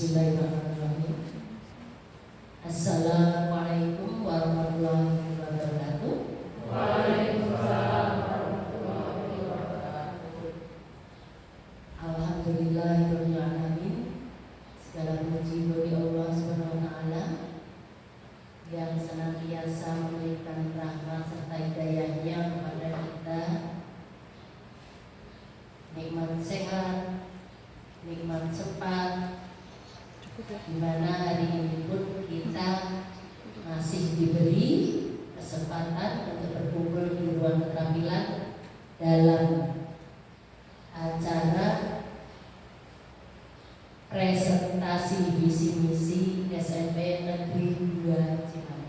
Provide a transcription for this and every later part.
Bismillahirrahmanirrahim. Assalamualaikum warahmatullahi wabarakatuh. Waalaikumsalam warahmatullahi wabarakatuh. Alhamdulillahirabbil alamin. Segala puji bagi Allah Subhanahu wa taala yang senantiasa memberikan rahmat serta hidayahnya kepada kita, nikmat sehat, nikmat cepat, di mana hari ini pun kita masih diberi kesempatan untuk berkumpul di ruang keterampilan dalam acara presentasi visi misi SMP Negeri 2 Cimahi.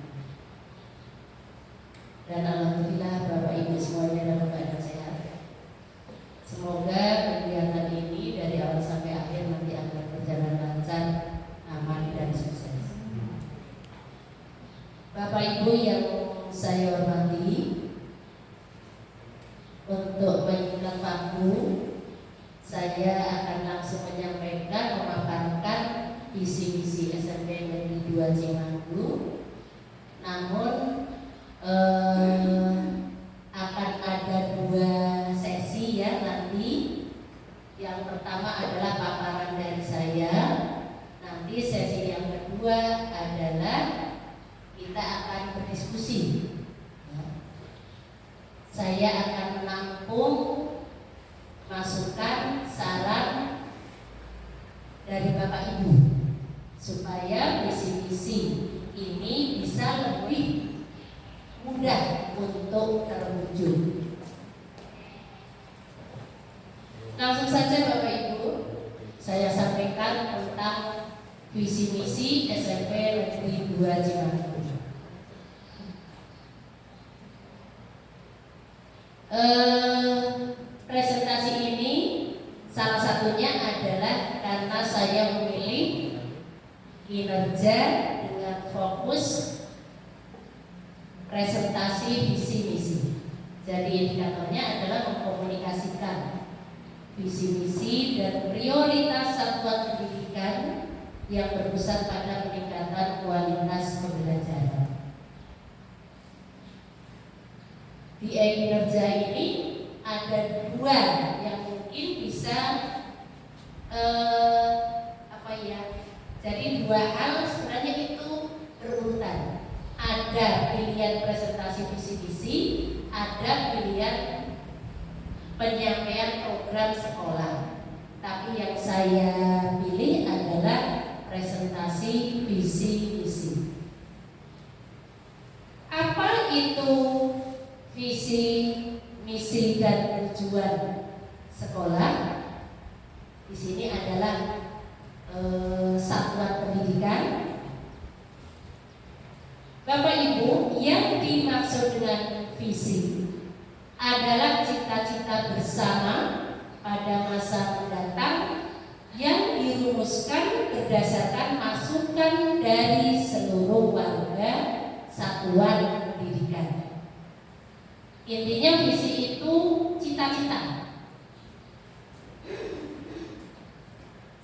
Dan alhamdulillah Bapak Ibu semuanya dalam keadaan sehat. Semoga kegiatan ini dari awal sampai akhir nanti akan berjalan lancar, aman dan sukses. Bapak Ibu yang saya hormati, untuk menyingkat waktu, saya akan langsung menyampaikan memaparkan visi misi SMP Negeri 2 Cimahi. Namun akan ada dua sesi ya nanti. Yang pertama adalah paparan dari saya. Nanti sesi yang kedua adalah kita akan berdiskusi. Saya akan menampung masukan, saran dari Bapak Ibu supaya visi-visi ini bisa lebih mudah untuk terwujud. Langsung saja Bapak Ibu, saya sampaikan tentang visi misi SMP Negeri 2 Cimahi. Presentasi ini salah satunya adalah karena saya memilih kinerja dengan fokus presentasi visi misi. Jadi indikatornya adalah mengkomunikasikan visi misi dan prioritas satuan pendidikan yang berpusat pada peningkatan kualitas pembelajaran. Di kinerja ini ada dua yang mungkin bisa jadi dua hal sebenarnya itu berurutan. Ada pilihan presentasi visi misi, ada pilihan penyampaian program sekolah. Tapi yang saya pilih adalah presentasi visi misi. Apa itu visi misi dan tujuan sekolah? Di sini adalah satuan pendidikan. Bapak Ibu, yang dimaksud dengan visi adalah cita-cita bersama pada masa mendatang yang dirumuskan berdasarkan masukan dari seluruh warga satuan pendidikan. Intinya visi itu cita-cita.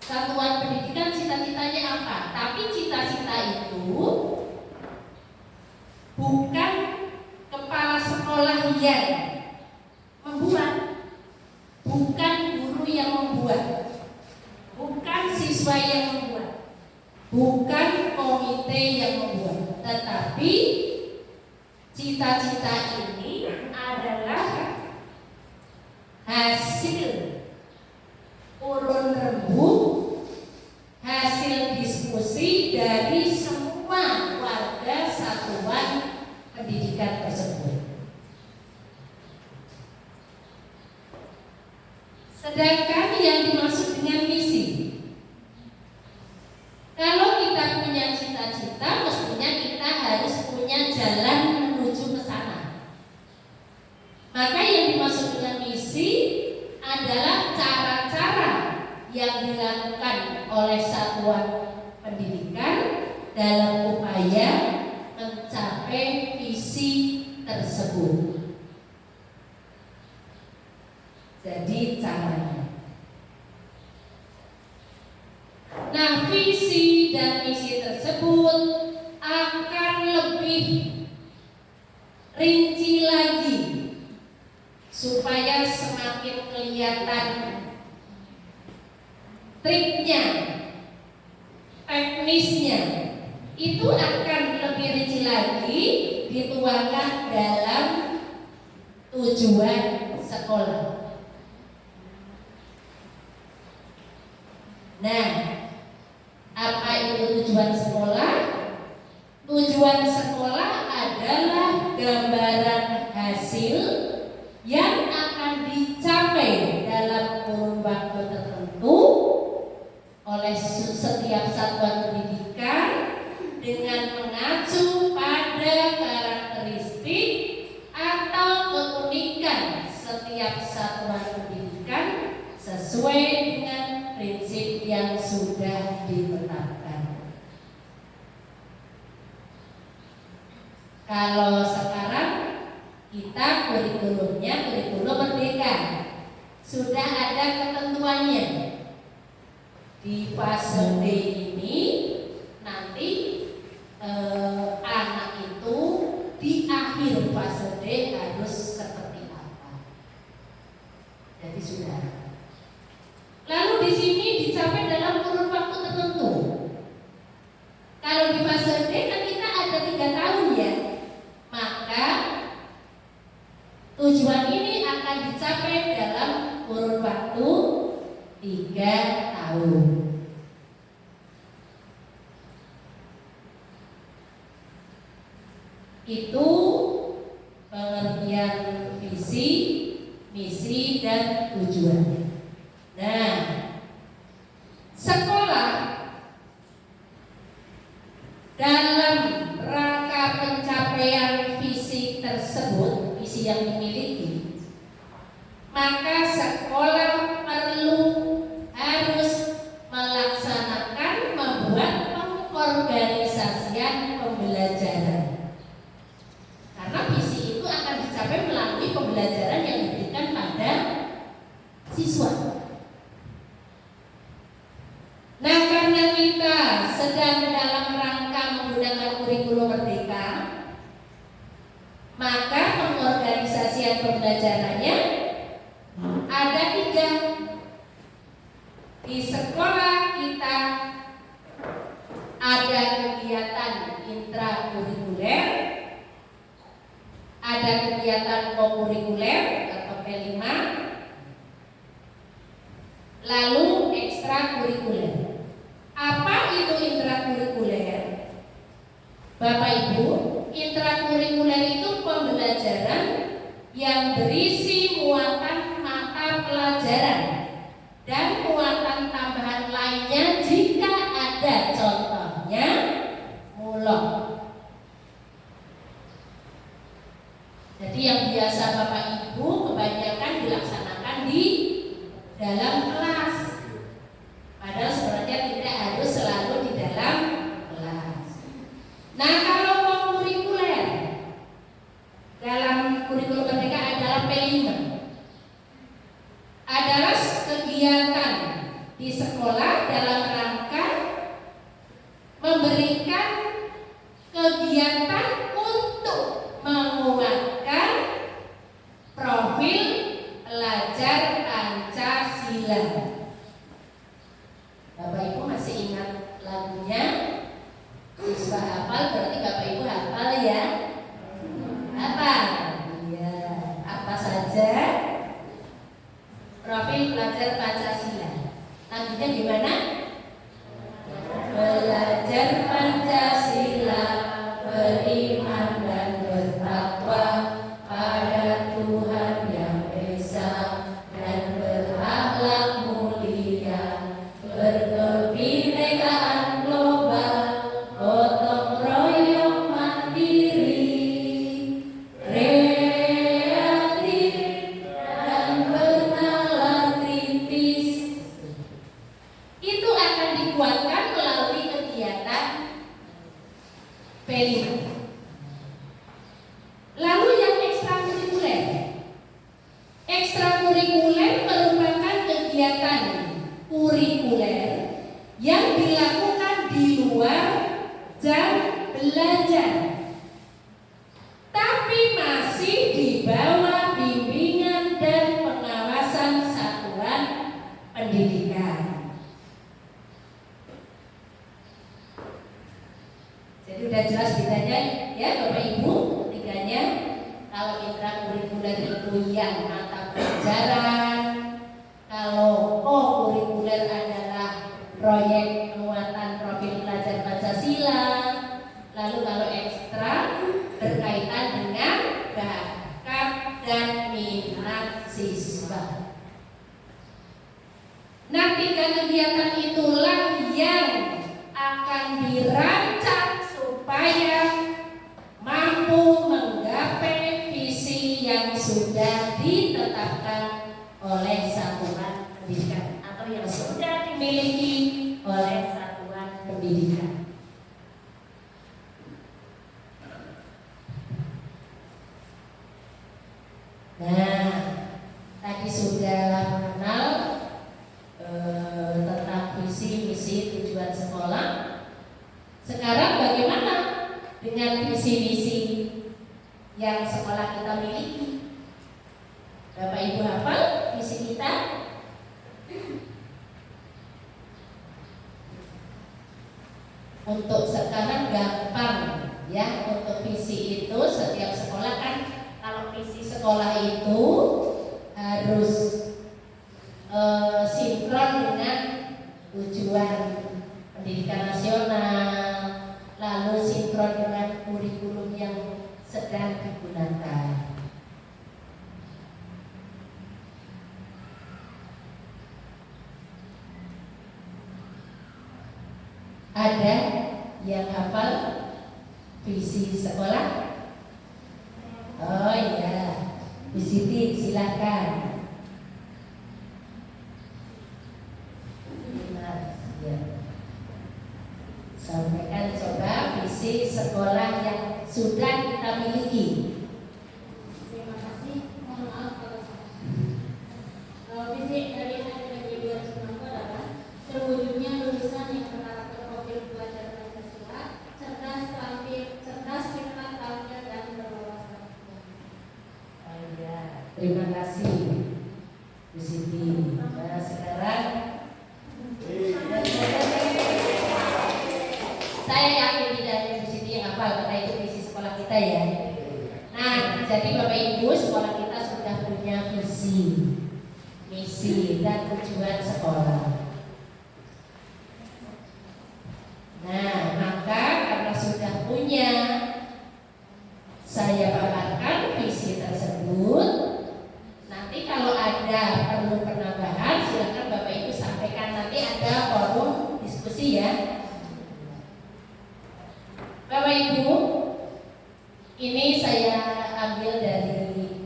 Satuan pendidikan cita-citanya apa? Tapi cita-cita itu bukan kepala sekolah yang membuat, bukan guru yang membuat, bukan siswa yang membuat, bukan komite yang membuat, tetapi cita-cita ini adalah hasil urun rembuk, hasil diskusi dari semua warga satuan pendidikan tersebut. Sedangkan yang dimaksud dengan misi, kalau kita punya cita-cita, mestinya kita harus punya jalan menuju ke sana. Maka yang dimaksud dengan misi adalah cara-cara yang dilakukan oleh satuan pendidikan dalam upaya mencapai visi tersebut. Jadi caranya. Nah, visi dan misi tersebut akan lebih rinci lagi supaya semakin kelihatan triknya, teknisnya itu akan lebih rinci lagi dituangkan dalam tujuan sekolah. Nah, apa itu tujuan sekolah? Tujuan sekolah adalah gambaran hasil yang akan dicapai dalam kurun waktu tertentu oleh setiap satuan pendidikan dengan mengacu pada karakteristik atau keunikan setiap satuan pendidikan sesuai dengan prinsip yang sudah ditetapkan. Kalau sekarang kita kurikulumnya kurikulum merdeka, sudah ada ketentuannya. Di fase D ini nanti anak itu di akhir fase D harus seperti apa. Jadi sudah. Lalu di sini dicapai dalam kurun waktu tertentu. Kalau di fase D kan kita ada 3 tahun ya. Maka tujuan ini akan dicapai dalam kurun waktu 3 tahun. Itu pengertian visi, misi, dan tujuannya. Nah, sekolah dalam rangka pencapaian visi tersebut, visi yang dimiliki, maka sekolah harus melaksanakan membuat pengorganisasian pembelajaran. Karena visi itu akan dicapai melalui pembelajaran yang diberikan pada siswa. Nah, karena kita sedang dalam rangka menggunakan kurikulum merdeka, maka pengorganisasian pembelajarannya ada 3. Di sekolah kita ada kegiatan intrakurikuler, ada kegiatan kokurikuler atau P5, lalu ekstrakurikuler. Apa itu intrakurikuler? Bapak Ibu, intrakurikuler itu pembelajaran yang berisi muatan mata pelajaran dan muatan tambahan lainnya jika ada, contohnya mulok. Jadi yang biasa Bapak Ibu kebanyakan dilaksanakan di dalam kelas. Padahal sebenarnya tidak harus selalu di dalam kelas. Nah, kalau kurikuler dalam kurikulum merdeka adalah P5, adalah kegiatan di sekolah dalam rangka memberikan kegiatan untuk menguatkan profil pelajar Pancasila. Bapak Ibu masih ingat lagunya? Siswa hafal berarti Bapak Ibu hafal ya? Hafal? Iya. Apa saja? Profil pelajar Pancasila. Lagunya gimana? Belajar Pancasila, beriman dan bertakwa pada Tuhan yang Esa dan berakhlak mulia, berkebinekaan global, gotong royong mandiri, kreatif dan bernalar kritis. Itu akan dikuatkan melalui kegiatan P5. Lalu yang ekstrakurikuler. Ekstrakurikuler merupakan kegiatan kurikuler yang dilakukan di luar jam belajar, tapi masih di bawah bimbingan dan pengawasan satuan pendidikan. Jadi udah jelas bedanya ya Bapak Ibu, ketiganya. Kalau intrakurikuler itu yang mata pelajaran, kalau kurikuler adalah proyek penguatan profil pelajar Pancasila, lalu kalau ekstra berkaitan dengan bakat dan minat siswa. Nah, 3 kegiatan itulah yang akan dirancang supaya mampu menggapai visi yang sudah ditetapkan oleh satuan pendidikan atau yang sudah dimiliki oleh satuan pendidikan. Nah, tadi sudah mengenal tentang visi misi tujuan sekolah. Sekarang bagaimana dengan visi-misi yang sekolah kita miliki? Bapak Ibu hafal visi kita? Untuk sekarang gampang ya, untuk visi itu setiap sekolah kan, kalau visi sekolah itu harus sinkron dengan tujuan pendidikan nasional, lalu sinkron dengan kurikulum yang sedang digunakan. Ada yang hafal visi sekolah? Oh iya, Bu Siti silakan. Sampaikan coba visi sekolah yang sudah kita miliki. Terima kasih. Mohon maaf kalau salah. Visi dari SNPJ 2060 adalah terwujudnya lulusan yang berkarakter profil pelajar Pancasila, cerdas, pintar, tangguh, dan berwawasan. Oh iya, terima kasih Bu Siti. Nah sekarang saya yakin tidak ada Bu Siti yang hafal karena itu visi sekolah kita ya. Nah, jadi Bapak Ibu, sekolah kita sudah punya visi, misi, dan tujuan sekolah. Nah, maka karena sudah punya, saya paparkan visi tersebut. Nanti kalau ada perlu penambahan, silakan Bapak Ibu sampaikan. Nanti ada forum diskusi ya. Bapak Ibu, ini saya ambil dari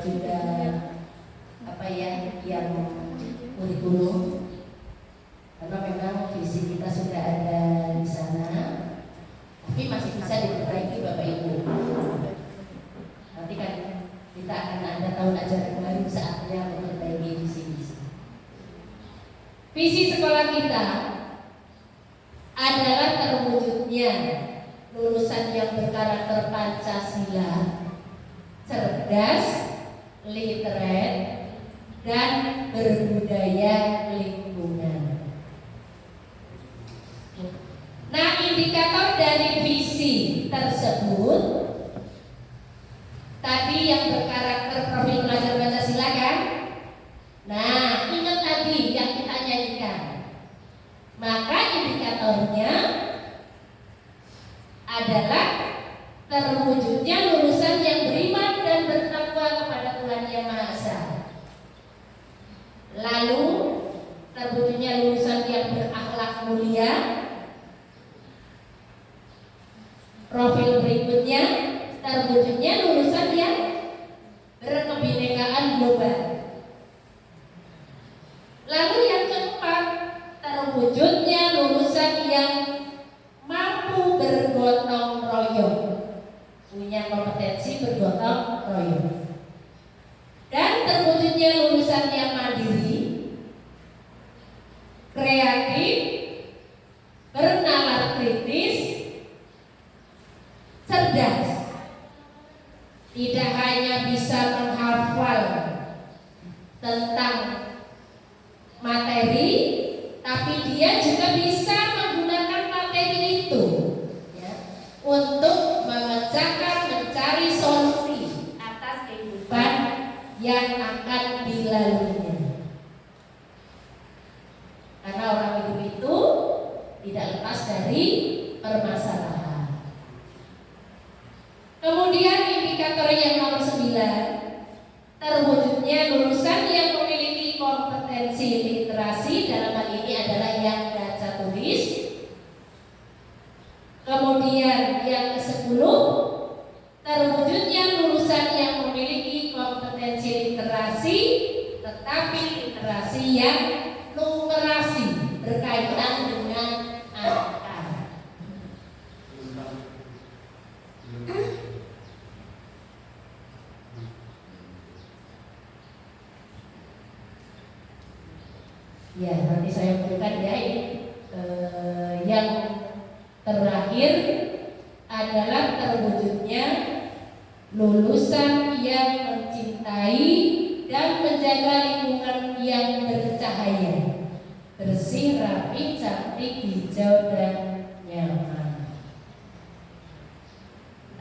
juga apa ya, yang kurikulum, karena memang visi kita sudah ada di sana, tapi masih bisa diperbaiki Bapak Ibu. Nanti kan kita akan ada tahun ajaran baru, saatnya memperbaiki visi-visi. Visi sekolah kita adalah terwujudnya lulusan yang berkarakter Pancasila, cerdas, literate, dan berbudaya lingkungan. Nah, indikator dari visi tersebut tadi yang berkarakter profil pelajar Pancasila kan? Nah, ingat tadi yang kita nyanyikan. Maka indikatornya adalah terwujudnya lulusan yang beriman dan bertakwa kepada Tuhan Yang Maha Esa. Lalu terwujudnya lulusan yang berakhlak mulia. Profil berikutnya terwujudnya lulusan yang berkebinekaan global. Lalu yang keempat, terwujudnya lulusan yang mampu bergotong royong, punya kompetensi bergotong royong. Dan terwujudnya lulusan yang mandiri, kreatif, tentang materi, tapi dia juga bisa menggunakan materi itu ya, untuk memecahkan, mencari solusi atas kehidupan yang akan dilaluinya. Karena orang hidup itu tidak lepas dari permasalahan. Kemudian indikator yang nomor 9, terwujudnya lulusan yang memiliki kompetensi literasi, dalam hal ini adalah yang baca tulis. Kemudian yang ke-10, terwujudnya lulusan yang memiliki kompetensi literasi, tetapi literasi yang numerasi, berkaitan dengan angka. Ya, nanti saya berikan ya ini. Yang terakhir adalah terwujudnya lulusan yang mencintai dan menjaga lingkungan yang bercahaya, bersih, rapi, cantik, hijau, dan nyaman.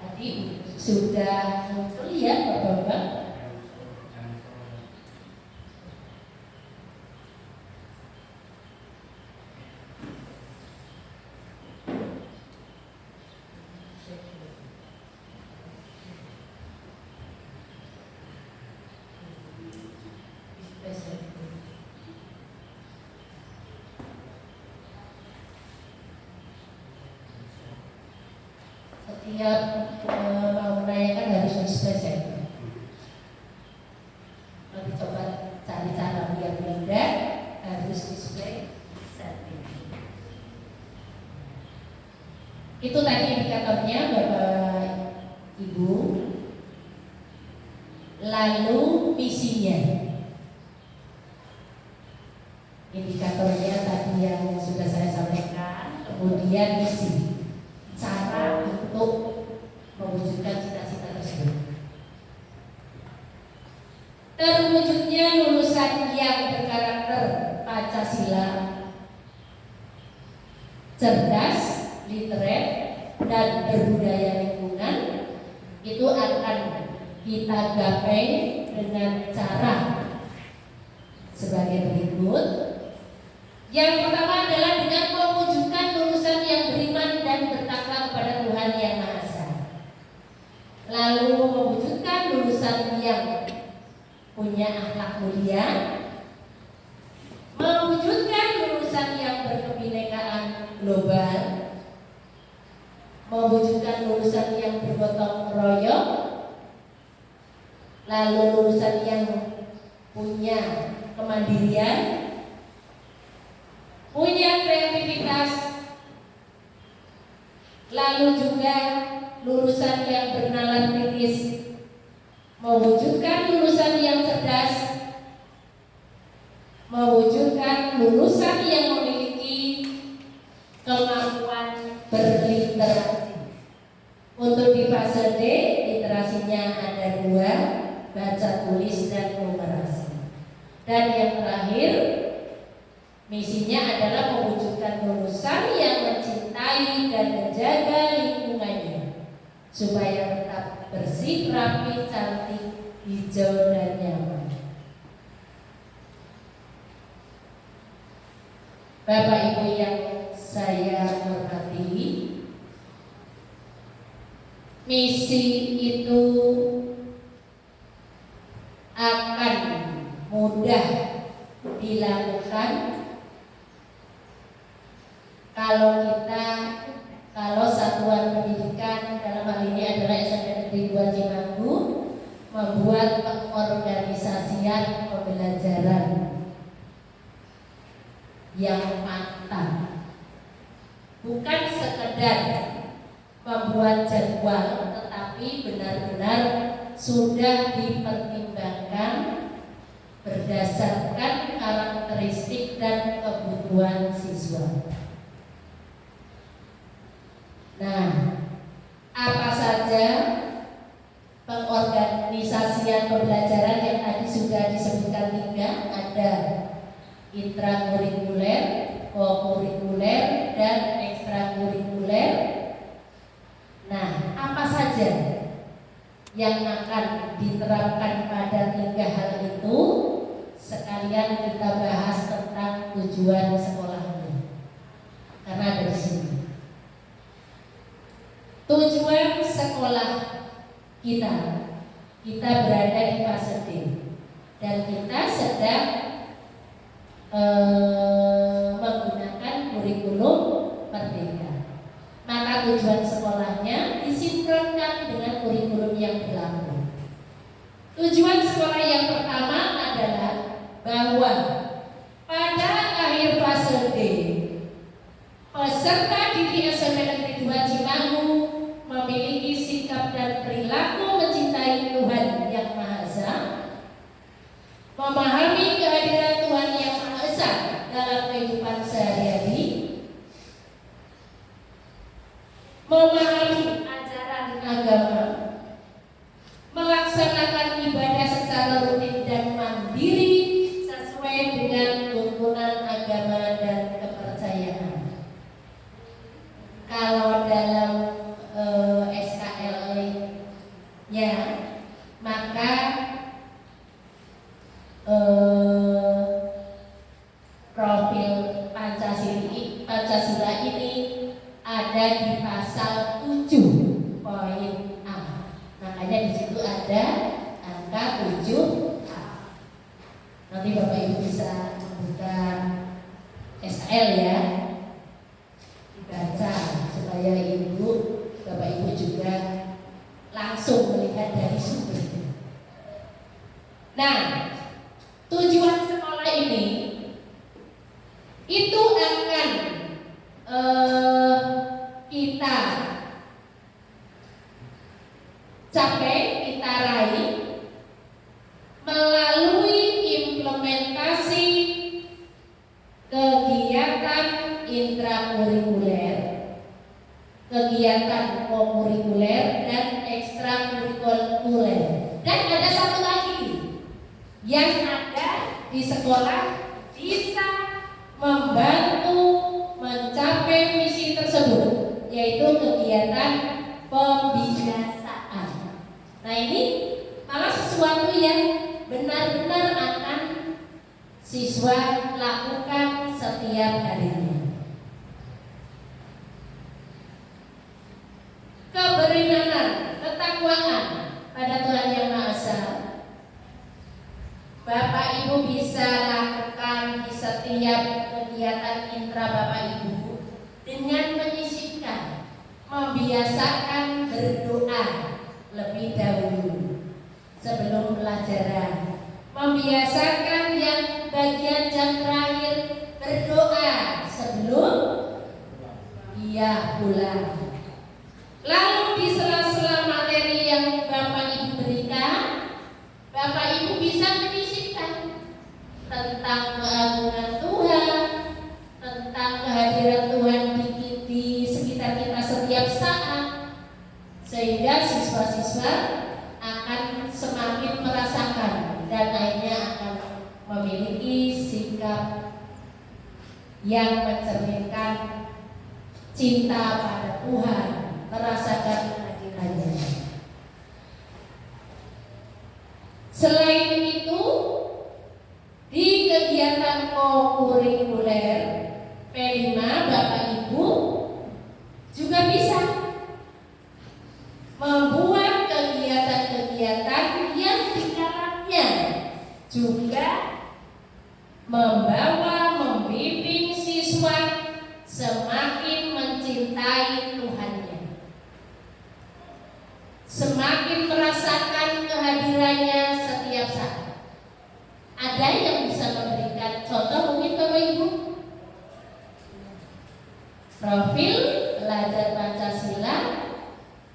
Tadi sudah muncul ya Bapak-Bapak. Setiap mau menanyakan harus display. Nanti coba cari cara biar mudah, harus display setting. Itu tadi indikatornya Bapak Ibu. Lalu misinya. Indikatornya tadi yang sudah saya sampaikan. Kemudian misi, cara untuk mewujudkan cita-cita tersebut. Terwujudnya lulusan yang berkarakter Pancasila, cerdas, literate, dan berbudaya lingkungan, itu akan kita gapai dengan cara sebagai berikut. Yang pertama adalah dengan mewujudkan lulusan yang beriman dan bertakwa kepada Tuhan Yang Maha Esa. Lalu mewujudkan lulusan yang punya akhlak mulia, mewujudkan lulusan yang berkebinekaan global, mewujudkan lulusan yang bergotong royong, lalu lulusan yang punya kemandirian, punya kreativitas, lalu juga lulusan yang bernalar kritis, mewujudkan lulusan yang cerdas, mewujudkan lulusan yang memiliki kemampuan berliterasi. Untuk di fase D, literasinya ada 2, baca tulis dan numerasi. Dan yang terakhir, misinya adalah mewujudkan lulusan yang mencintai dan menjaga lingkungannya supaya tetap bersih, rapi, cantik, hijau, dan nyaman. Bapak Ibu yang saya hormati, misi itu akan mudah dilakukan kalau satuan pendidikan, dalam hal ini adalah SMP Negeri 2 Cimanggu, membuat pengorganisasian pembelajaran yang matang, bukan sekedar membuat jadwal, tetapi benar-benar sudah dipertimbangkan berdasarkan karakteristik dan kebutuhan siswa. Nah, apa saja pengorganisasian pembelajaran yang tadi sudah disebutkan 3 intrakurikuler, kokurikuler, dan ekstrakurikuler. Nah, apa saja yang akan diterapkan pada 3 hal itu? Sekalian kita bahas tentang tujuan sekolahnya, karena ada di sini. Tujuan sekolah kita berada di fase D dan kita sedang menggunakan kurikulum merdeka. Maka tujuan sekolahnya disinkronkan dengan kurikulum yang berlaku. Tujuan sekolah yang pertama adalah bahwa pada akhir fase D, peserta didik SMP Negeri 2 Cimangu memiliki sikap dan perilaku mencintai Tuhan Yang Maha Esa, memahami kehadiran Tuhan Yang Maha Esa dalam kehidupan sehari-hari, memahami ajaran agama, melaksanakan ibadah secara rutin dan mandiri sesuai dengan tuntunan agama dan kepercayaan. Kalau dalam SKL-nya, maka profil Pancasila ini ada di pasal 7 poin A. Makanya di situ ada angka 7A. Nanti Bapak Ibu bisa membuka SKL ya, dibaca supaya Bapak Ibu juga langsung melihat dari sumbernya. Nah, tujuan sekolah ini itu akan kita capai, kita raih melalui implementasi kegiatan intrakurikuler, kegiatan kokurikuler, dan ekstrakurikuler. Dan ada satu lagi yang ada di sekolah bisa membantu mencapai misi tersebut, yaitu kegiatan pembiasaan. Nah, ini malah sesuatu yang benar-benar akan siswa lakukan setiap harinya. Keberimanan, ketakwaan pada Tuhan Yang Maha Esa, Bapak Ibu bisa lakukan di setiap kegiatan intra Bapak Ibu dengan menyisipkan, membiasakan berdoa lebih dahulu sebelum pelajaran, membiasakan yang bagian jam terakhir berdoa sebelum pulang. Lalu di sela-sela materi yang Bapak Ibu berikan, Bapak Ibu bisa menyisipkan tentang keagungan Tuhan, tentang kehadiran Tuhan di sekitar kita setiap saat, sehingga siswa-siswa akan semakin merasakan dan akhirnya akan memiliki sikap yang mencerminkan cinta pada Tuhan, merasakan kehadirannya. Selain itu, di kegiatan kokurikuler P5 Bapak Ibu juga bisa membuat kegiatan-kegiatan yang di dalamnya juga membimbing siswa semakin mencintai Tuhannya, semakin merasakan kehadirannya setiap saat. Ada yang bisa memberikan contoh mungkin Bapak Ibu? Profil pelajar Pancasila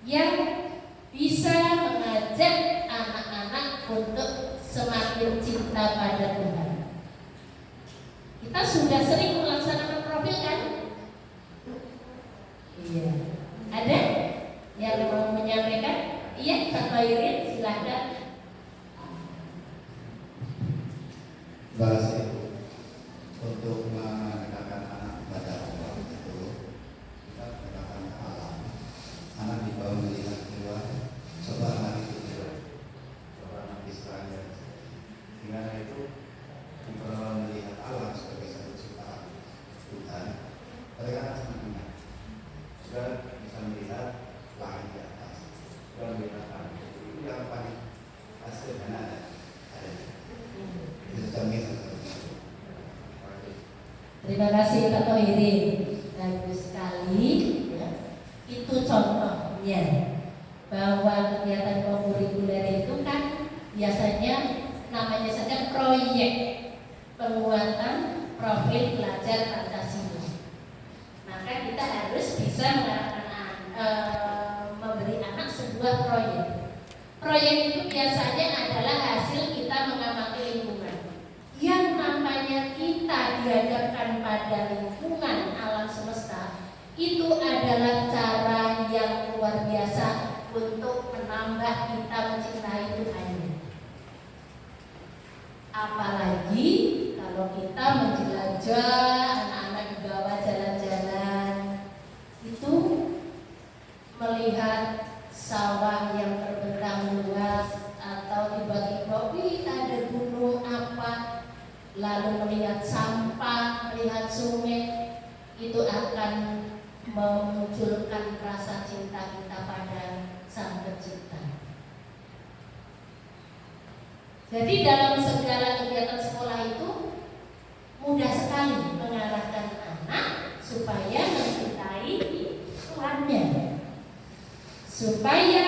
yang bisa mengajak anak-anak untuk semakin cinta pada Tuhan. Kita sudah sering melaksanakan profil kan? Iya. Ada yang mau menyampaikan? Iya, Pak Bayrin, silahkan. Terima kasih. Terima kasih Pak Tohirin, bagus sekali ya. Itu contohnya bahwa kegiatan kurikuler itu kan biasanya namanya saja proyek penguatan profil pelajar Pancasila. Maka kita harus bisa memberi anak sebuah proyek. Proyek itu biasanya adalah hasil kita mengamati lingkungan. Yang namanya kita dihadapkan pada lingkungan alam semesta, itu adalah cara yang luar biasa untuk menambah kita mencintai Tuhan. Apalagi kalau kita menjelajah, anak-anak dibawa jalan-jalan, itu melihat sawah yang terbentang luas, atau tiba-tiba ada gunung apa, lalu melihat sampah, melihat sungai, itu akan memunculkan rasa cinta kita pada Sang Pencipta. Jadi dalam segala kegiatan sekolah itu mudah sekali mengarahkan anak supaya mencintai Tuhannya, supaya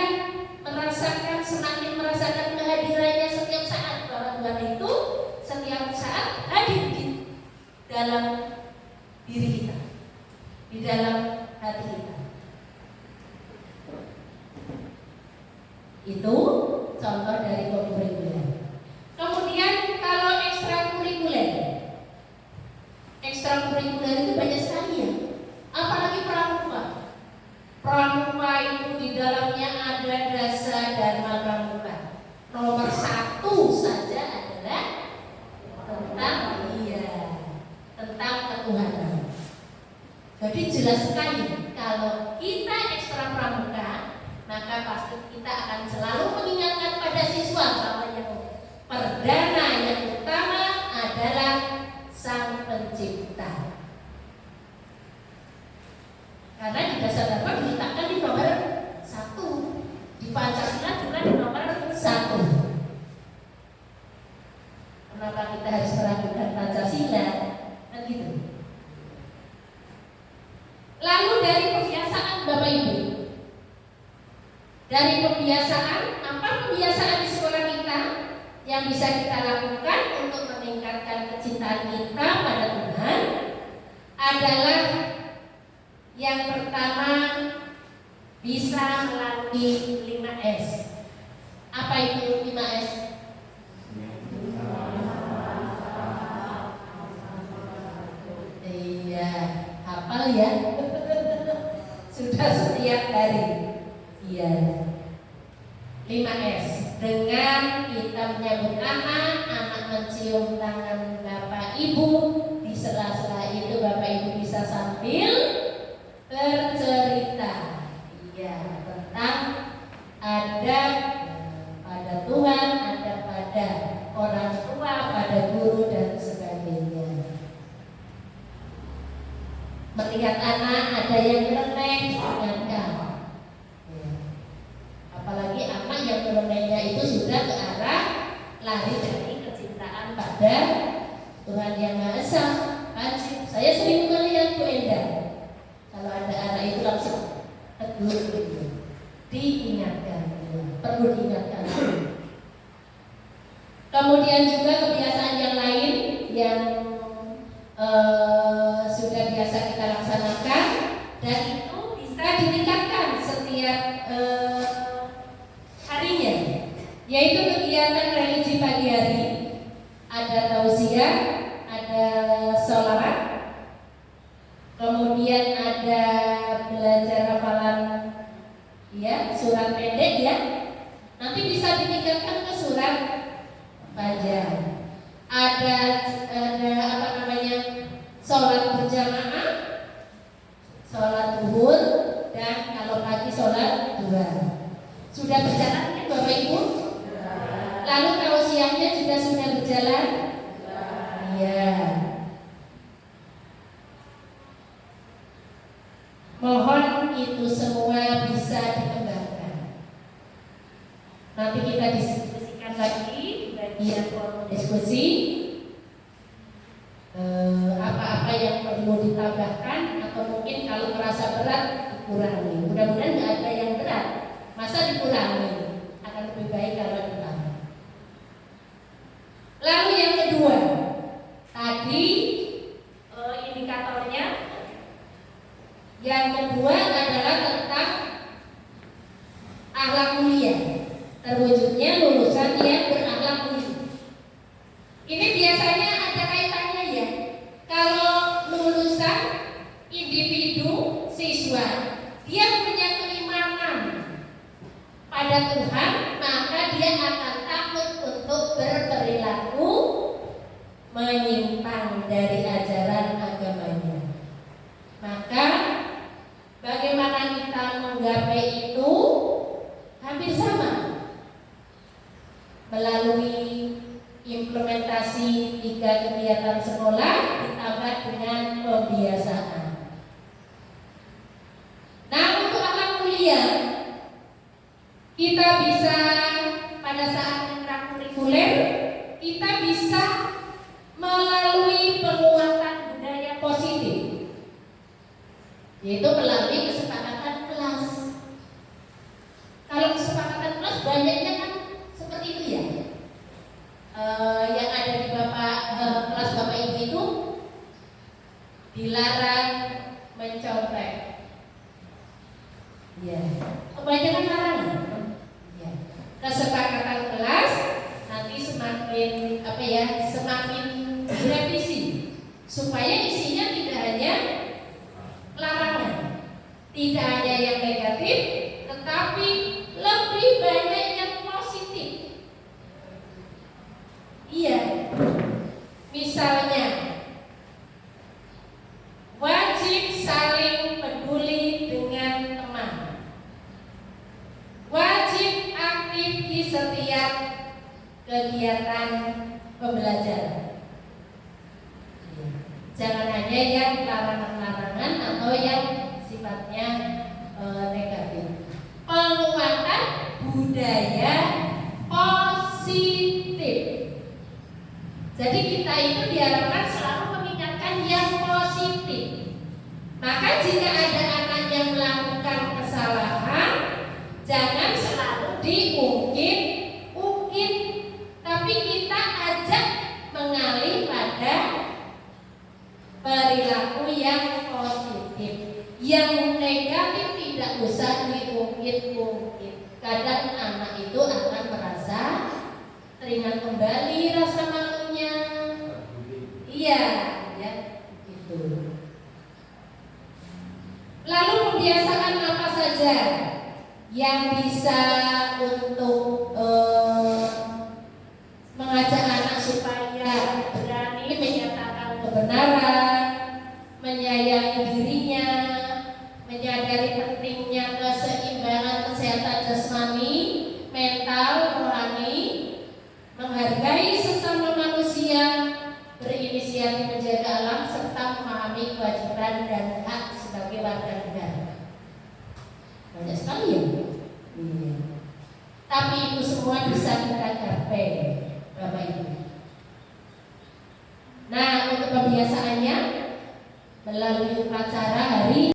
semakin merasakan kehadirannya setiap saat, bahwa Tuhan itu setiap saat hadir di dalam diri kita, di dalam hati kita. Itu contoh dari kurikuler. Kemudian kalau ekstrakurikuler itu banyak sekali ya, apalagi pramuka. Pramuka itu di dalamnya ada dasar dharma pramuka. Nomor 1 saja adalah tentang ketuhanan. Jadi jelas sekali kalau kita ekstra pramuka, maka pasti kita akan selalu mengingatkan pada siswa bahwa yang perdana, yang utama adalah Sang Pencipta. Karena di dasar dharma diletakkan di nomor 1, di Pancasila juga di nomor 1. Kenapa kita harus meragukan Pancasila? Kan gitu. Lalu dari kebiasaan Bapak Ibu, dari kebiasaan, apa kebiasaan di sekolah kita yang bisa kita lakukan untuk meningkatkan kecintaan kita pada Tuhan adalah yang pertama, bisa melalui 5S. Apa itu 5S? Iya, hafal ya. Sudah setiap hari. Iya. 5S. Dengan kita menyambut anak mencium tangan Bapak Ibu. Di sela-sela itu Bapak Ibu bisa sambil bercerita, iya, tentang adab pada Tuhan, adab pada orang tua, pada guru dan sebagainya. Melihat anak ada yang nyeleneh, ingatkan. Ya. Apalagi anak yang nyelenehnya itu sudah ke arah lari dari kecintaan pada Tuhan Yang Maha Esa. Saya sering melihat Bu Enda. Kalau ada anak itu langsung tegur gitu. Diingatkan, perlu diingatkan. Kemudian juga kebiasaan yang lain yang sudah biasa kita laksanakan dan itu bisa ditingkatkan setiap harinya, yaitu kegiatan religi pagi hari. Ada tausiah, ada sholawat, kemudian ada belajar hafalan, ya, surat pendek ya. Nanti bisa ditingkatkan ke surat fajar. Ada apa namanya, sholat berjamaah, sholat zuhur, dan kalau pagi sholat duha. Sudah berjalan kan Bapak Ibu? Lalu tausiahnya juga sudah berjalan? Iya. Mohon itu semua bisa dikembangkan. Nanti kita diskusikan lagi di bagian forum diskusi. apa-apa yang perlu ditambahkan atau mungkin kalau merasa berat dikurangi. Mudah-mudahan nggak ada yang berat, masa dikurangi, akan lebih baik kalau ditambah. Lalu yang kedua, tadi indikatornya. Yang kedua adalah tentang akhlak mulia, terwujudnya lulusan yang berakhlak mulia. Ini biasanya ada kaitannya ya. Kalau lulusan individu siswa, dia punya keimanan pada Tuhan, maka dia akan takut untuk berperilaku menyimpang dari ajaran agamanya. Maka bagaimana kita menggapai itu hampir sama melalui implementasi 3 kegiatan sekolah ditambah dengan pembiasaan. Nah, untuk akhlak mulia kita bisa pada saat intrakurikuler kita bisa melalui penguatan budaya positif, yaitu melalui kesepakatan kelas. Kalau kesepakatan kelas banyaknya kan seperti itu ya. Yang ada di kelas Bapak Ibu itu dilarang mencontek. Ya, kebanyakan larang. Ya. Kesepakatan kelas nanti semakin semakin direvisi supaya isinya tidak hanya larangan, tidak hanya yang negatif, tetapi lebih banyak yang positif. Iya, misalnya wajib saling peduli dengan teman, wajib aktif di setiap kegiatan pembelajaran. Jangan hanya yang larangan-larangan atau yang sifatnya negatif. Penguatan budaya positif. Jadi kita itu diharapkan selalu mengingatkan yang positif. Maka jika ada anak yang melakukan kesalahan, jangan selalu diungkit-ungkit, tapi kita ajak mengalih pada perilaku yang positif. Yang negatif tidak usah diungkit-ungkit. Kadang anak itu akan merasa teringat kembali rasa malunya. Iya, ya, gitu. Lalu pembiasaan apa saja yang bisa untuk mengajak anak supaya berani menyatakan kebenaran, menyayangi dirinya, menyadari pentingnya keseimbangan kesehatan jasmani, mental, rohani, menghargai sesama manusia, berinisiatif menjaga alam, serta memahami kewajiban dan hak sebagai warga negara. Banyak sekali ya. Iya. Tapi itu semua bisa kita capai, Bapak Ibu. Nah, untuk pembiasaannya melalui upacara hari